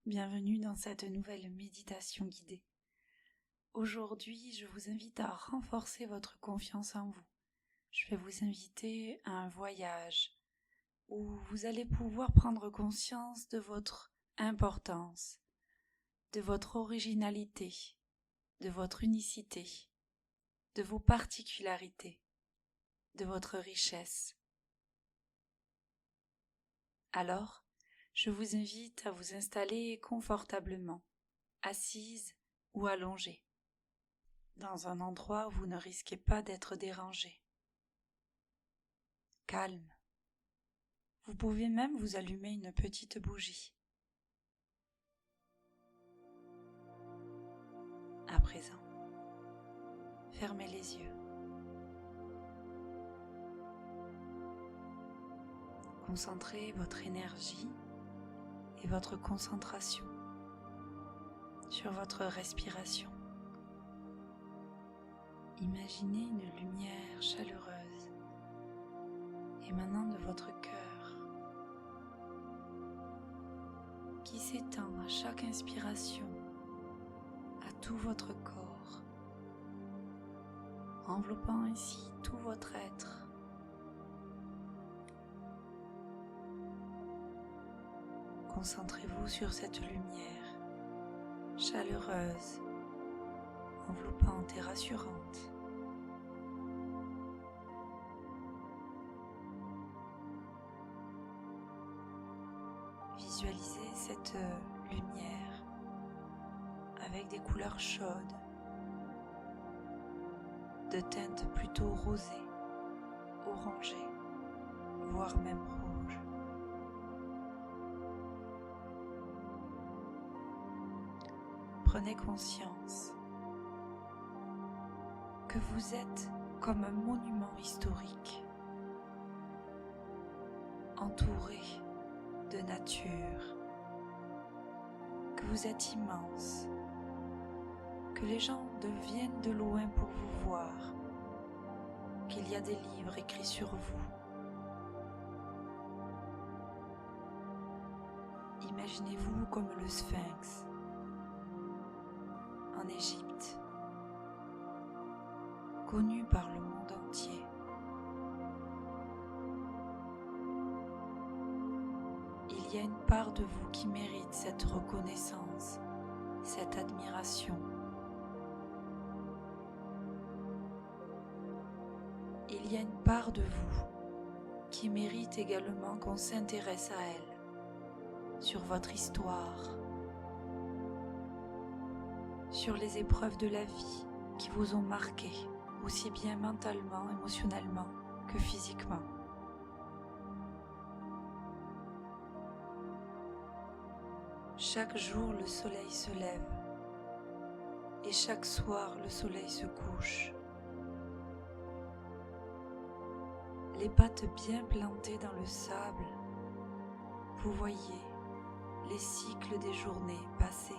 Bienvenue dans cette nouvelle méditation guidée. Aujourd'hui, je vous invite à renforcer votre confiance en vous. Je vais vous inviter à un voyage où vous allez pouvoir prendre conscience de votre importance, de votre originalité, de votre unicité, de vos particularités, de votre richesse. Alors, je vous invite à vous installer confortablement, assise ou allongée, dans un endroit où vous ne risquez pas d'être dérangé. Calme. Vous pouvez même vous allumer une petite bougie. À présent, fermez les yeux. Concentrez votre énergie et votre concentration sur votre respiration. Imaginez une lumière chaleureuse émanant de votre cœur qui s'étend à chaque inspiration à tout votre corps, enveloppant ainsi tout votre être. Concentrez-vous sur cette lumière chaleureuse, enveloppante et rassurante. Visualisez cette lumière avec des couleurs chaudes, de teinte plutôt rosée, orangée, voire même rouge. Prenez conscience que vous êtes comme un monument historique, entouré de nature, que vous êtes immense, que les gens viennent de loin pour vous voir, qu'il y a des livres écrits sur vous. Imaginez-vous comme le Sphinx en Égypte, connu par le monde entier. Il y a une part de vous qui mérite cette reconnaissance, cette admiration. Il y a une part de vous qui mérite également qu'on s'intéresse à elle, sur votre histoire, sur les épreuves de la vie qui vous ont marqué, aussi bien mentalement, émotionnellement que physiquement. Chaque jour, le soleil se lève et chaque soir, le soleil se couche. Les pattes bien plantées dans le sable, vous voyez les cycles des journées passer.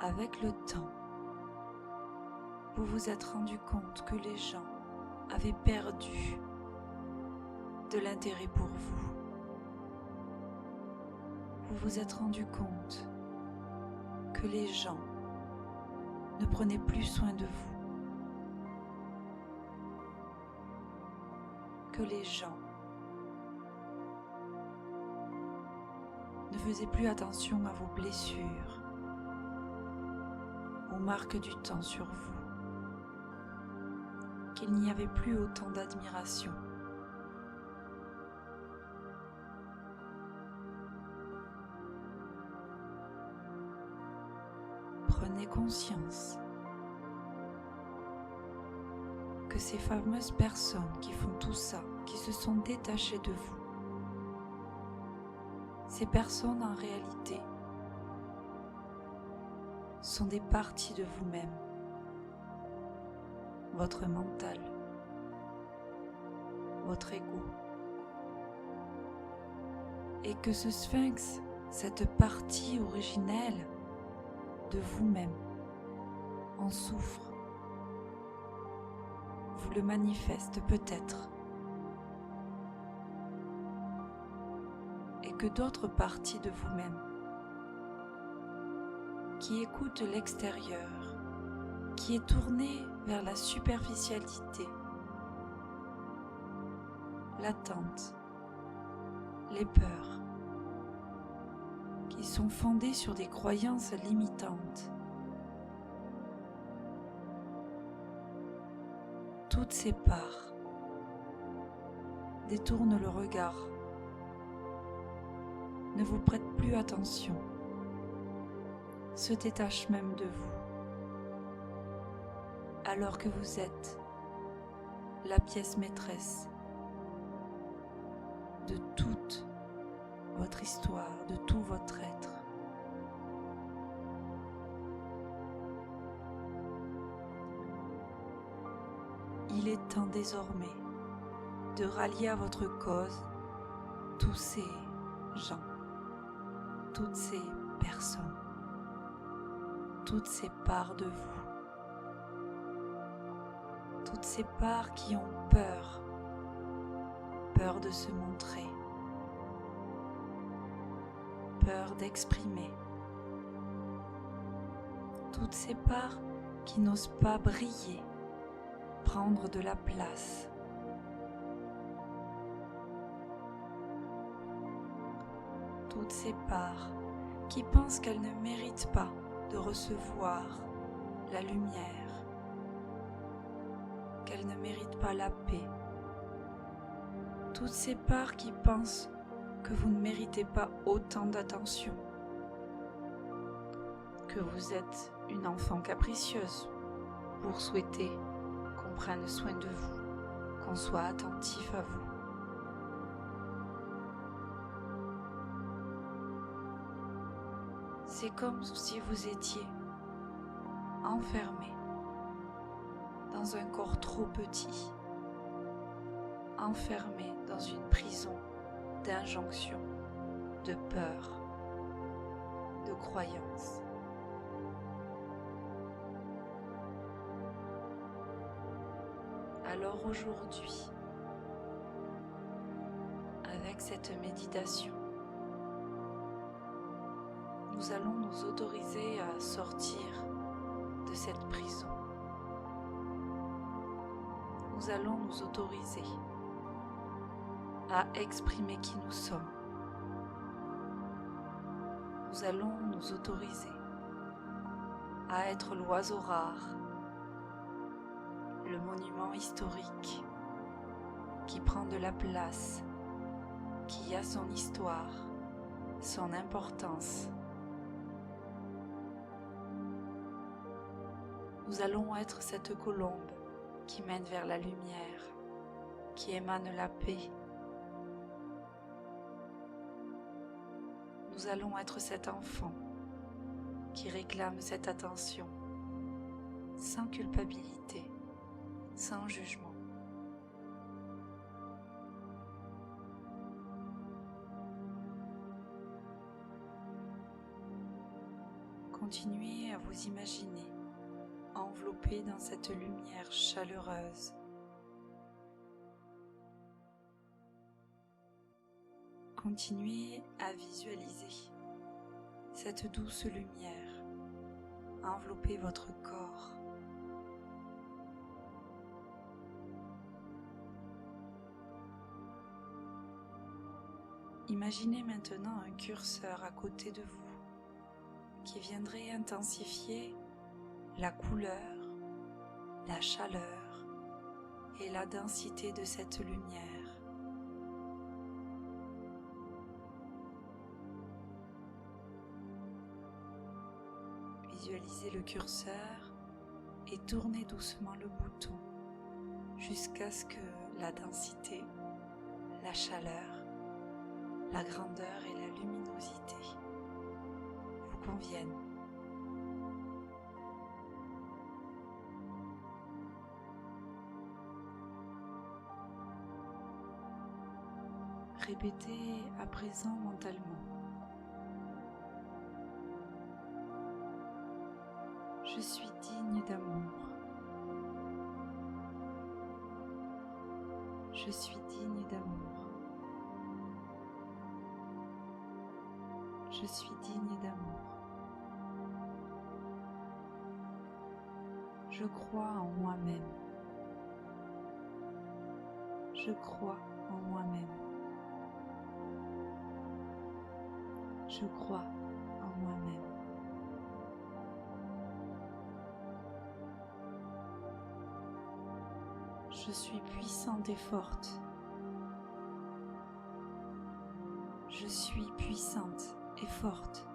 Avec le temps, vous vous êtes rendu compte que les gens avaient perdu de l'intérêt pour vous. Vous vous êtes rendu compte que les gens ne prenaient plus soin de vous, que les gens ne faisaient plus attention à vos blessures, aux marques du temps sur vous, qu'il n'y avait plus autant d'admiration. Prenez conscience que ces fameuses personnes qui font tout ça, qui se sont détachées de vous, ces personnes en réalité sont des parties de vous-même, votre mental, votre ego, et que ce sphinx, cette partie originelle de vous-même, en souffre, vous le manifeste peut-être que d'autres parties de vous-même qui écoutent l'extérieur, qui est tourné vers la superficialité, l'attente, les peurs, qui sont fondées sur des croyances limitantes. Toutes ces parts détournent le regard, ne vous prêtent plus attention, se détachent même de vous, alors que vous êtes la pièce maîtresse de toute votre histoire, de tout votre être. Il est temps désormais de rallier à votre cause tous ces gens, toutes ces personnes, toutes ces parts de vous, toutes ces parts qui ont peur de se montrer, peur d'exprimer, toutes ces parts qui n'osent pas briller, prendre de la place. Toutes ces parts qui pensent qu'elles ne méritent pas de recevoir la lumière, qu'elles ne méritent pas la paix. Toutes ces parts qui pensent que vous ne méritez pas autant d'attention, que vous êtes une enfant capricieuse pour souhaiter qu'on prenne soin de vous, qu'on soit attentif à vous. C'est comme si vous étiez enfermé dans un corps trop petit, enfermé dans une prison d'injonctions, de peur, de croyances. Alors aujourd'hui, avec cette méditation, nous allons nous autoriser à sortir de cette prison. Nous allons nous autoriser à exprimer qui nous sommes. Nous allons nous autoriser à être l'oiseau rare, le monument historique qui prend de la place, qui a son histoire, son importance. Nous allons être cette colombe qui mène vers la lumière, qui émane la paix. Nous allons être cet enfant qui réclame cette attention, sans culpabilité, sans jugement. Continuez à vous imaginer enveloppé dans cette lumière chaleureuse. Continuez à visualiser cette douce lumière envelopper votre corps. Imaginez maintenant un curseur à côté de vous qui viendrait intensifier la couleur, la chaleur et la densité de cette lumière. Visualisez le curseur et tournez doucement le bouton jusqu'à ce que la densité, la chaleur, la grandeur et la luminosité vous conviennent. Répétez à présent mentalement. Je suis digne d'amour. Je suis digne d'amour. Je suis digne d'amour. Je crois en moi-même. Je crois en moi-même. Je crois en moi-même. Je suis puissante et forte. Je suis puissante et forte.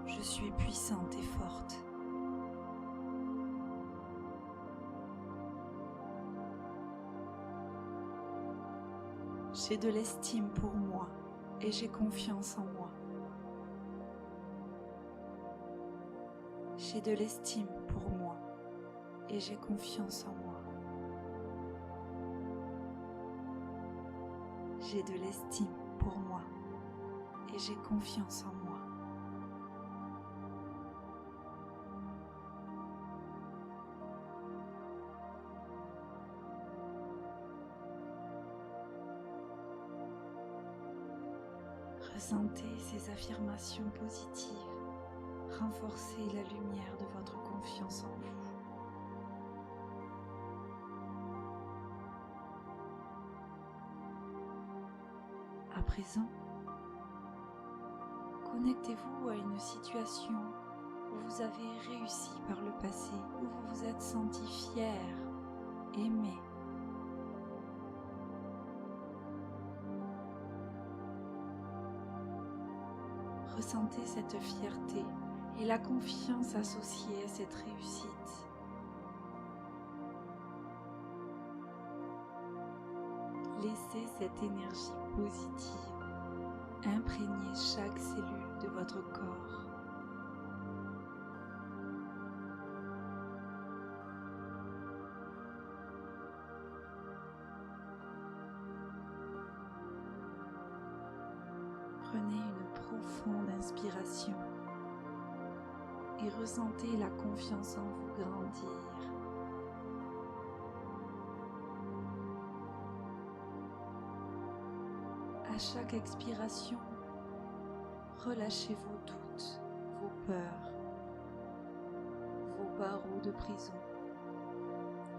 Je suis puissante et forte. J'ai de l'estime pour moi et j'ai confiance en moi. J'ai de l'estime pour moi et j'ai confiance en moi. J'ai de l'estime pour moi et j'ai confiance en moi. Ressentez ces affirmations positives. Renforcez la lumière de votre confiance en vous. À présent, connectez-vous à une situation où vous avez réussi par le passé, où vous vous êtes senti fier, aimé. Ressentez cette fierté et la confiance associée à cette réussite. Laissez cette énergie positive imprégner chaque cellule de votre corps. Prenez une profonde inspiration et ressentez la confiance en vous grandir. À chaque expiration, relâchez vos doutes, vos peurs, vos barreaux de prison,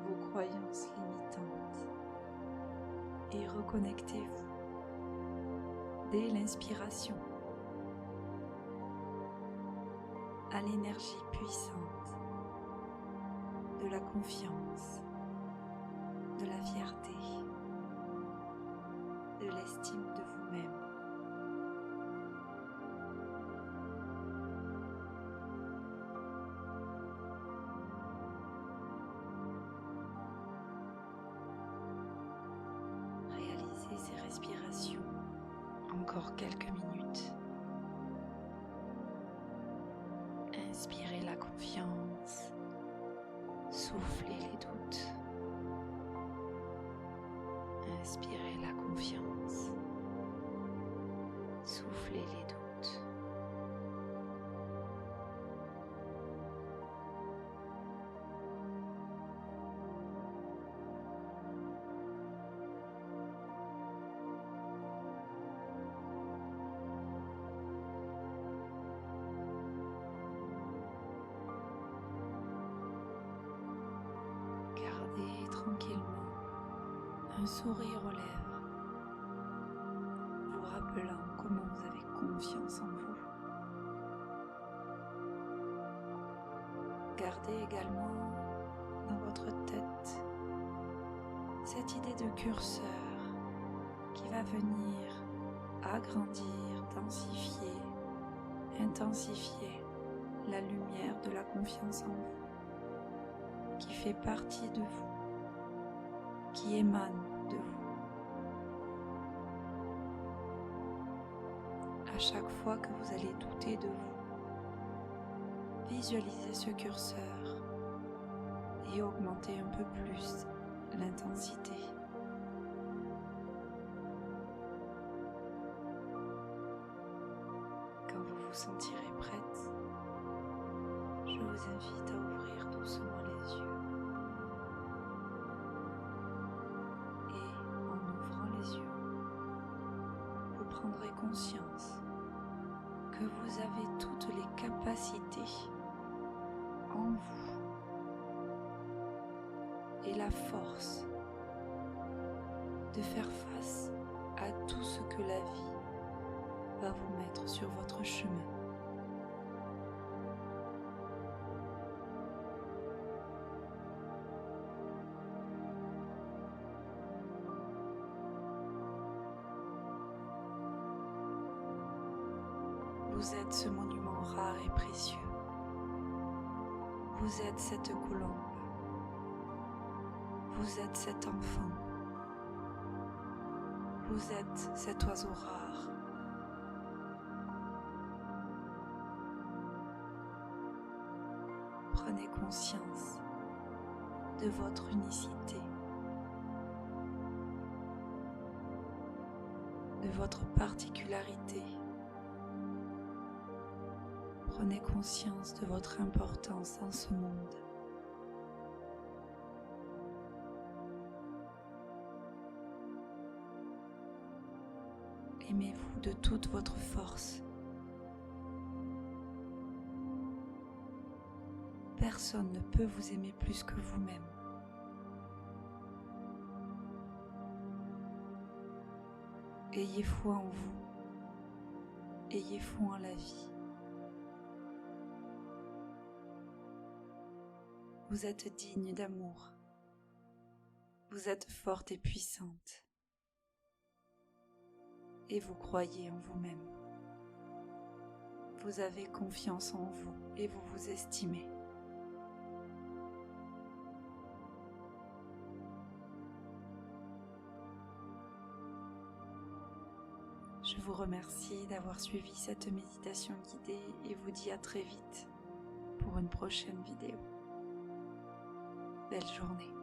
vos croyances limitantes et reconnectez-vous dès l'inspiration à l'énergie puissante de la confiance, de la fierté, de l'estime de vous-même. Réalisez ces respirations encore quelques minutes. Inspirez la confiance, soufflez les doutes. Inspirez la confiance, soufflez les doutes. Gardez tranquillement un sourire aux lèvres, vous rappelant comment vous avez confiance en vous. Gardez également dans votre tête cette idée de curseur qui va venir agrandir, densifier, intensifier la lumière de la confiance en vous, qui fait partie de vous, qui émane de vous. À chaque fois que vous allez douter de vous, visualisez ce curseur et augmentez un peu plus l'intensité. Quand vous vous sentirez prête, je vous invite à ouvrir doucement les yeux. Et en ouvrant les yeux, prendrez conscience que vous avez toutes les capacités en vous et la force de faire face à tout ce que la vie va vous mettre sur votre chemin. Vous êtes ce monument rare et précieux. Vous êtes cette colombe. Vous êtes cet enfant. Vous êtes cet oiseau rare. Prenez conscience de votre unicité, de votre particularité. Prenez conscience de votre importance dans ce monde. Aimez-vous de toute votre force. Personne ne peut vous aimer plus que vous-même. Ayez foi en vous. Ayez foi en la vie. Vous êtes digne d'amour. Vous êtes forte et puissante. Et vous croyez en vous-même. Vous avez confiance en vous et vous vous estimez. Je vous remercie d'avoir suivi cette méditation guidée et vous dis à très vite pour une prochaine vidéo. Belle journée.